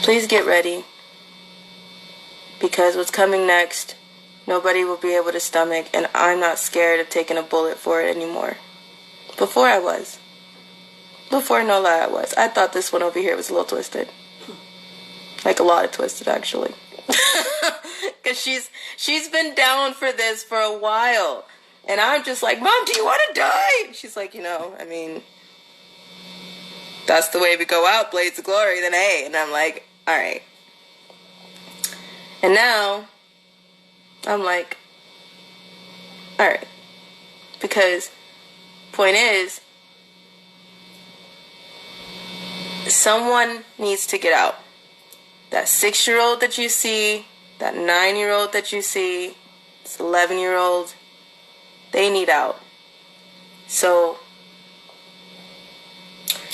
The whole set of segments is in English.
Please get ready. Because what's coming next, nobody will be able to stomach, and I'm not scared of taking a bullet for it anymore. Before I was. Before, no lie, I was. I thought this one over here was a little twisted. Like a lot of twisted, actually. Because she's been down for this for a while. And I'm just like, Mom, do you want to die? She's like, I mean, that's the way we go out, blades of glory, then hey. And I'm like, all right. And now, I'm like, all right. Because, point is, someone needs to get out. That 6-year-old that you see, that 9-year-old that you see, this 11-year-old, they need out. So,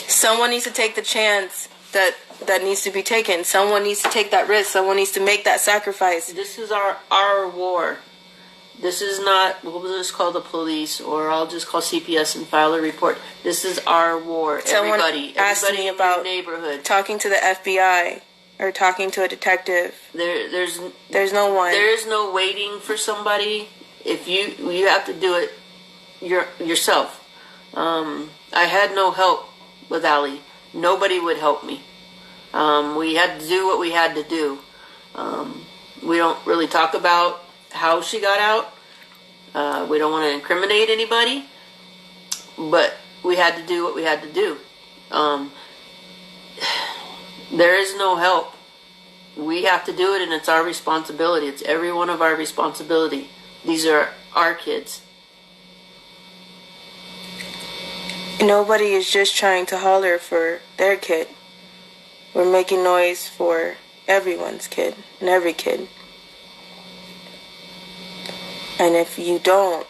someone needs to take the chance that needs to be taken. Someone needs to take that risk. Someone needs to make that sacrifice. This is our war. This is not, what was this called, the police, or I'll just call CPS and file a report. This is our war. Someone everybody asked me in about your neighborhood. Talking to the FBI or talking to a detective. There's no one. There is no waiting for somebody. If you have to do it yourself. I had no help with Allie. Nobody would help me. We had to do what we had to do. We don't really talk about how she got out. We don't want to incriminate anybody. But we had to do what we had to do. There is no help. We have to do it, and it's our responsibility. It's every one of our responsibility. These are our kids. Nobody is just trying to holler for their kid. We're making noise for everyone's kid and every kid. And if you don't,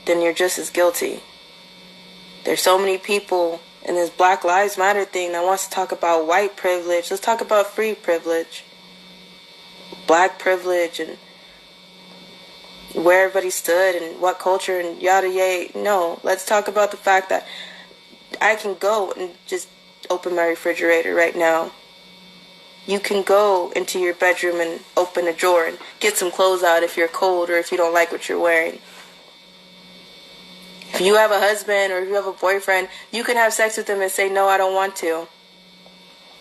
then you're just as guilty. There's so many people in this Black Lives Matter thing that wants to talk about white privilege. Let's talk about free privilege. Black privilege and where everybody stood and what culture and yada yada. No, let's talk about the fact that I can go and just open my refrigerator right now. You can go into your bedroom and open a drawer and get some clothes out if you're cold or if you don't like what you're wearing. If you have a husband or if you have a boyfriend, you can have sex with them and say, no, I don't want to.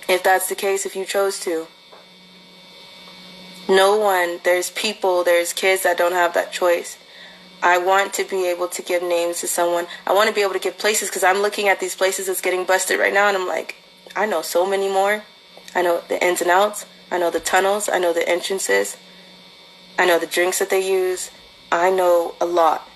If that's the case, if you chose to. No one, there's people, there's kids that don't have that choice. I want to be able to give names to someone. I want to be able to give places because I'm looking at these places that's getting busted right now and I'm like, I know so many more. I know the ins and outs. I know the tunnels. I know the entrances. I know the drinks that they use. I know a lot.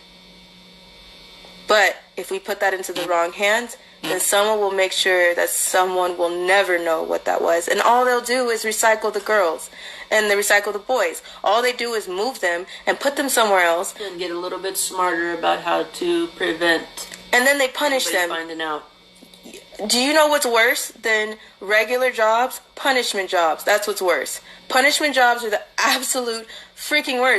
But if we put that into the wrong hands, then someone will make sure that someone will never know what that was. And all they'll do is recycle the girls and they recycle the boys. All they do is move them and put them somewhere else. And get a little bit smarter about how to prevent. And then they punish them. Finding out. Do you know what's worse than regular jobs? Punishment jobs. That's what's worse. Punishment jobs are the absolute freaking worst.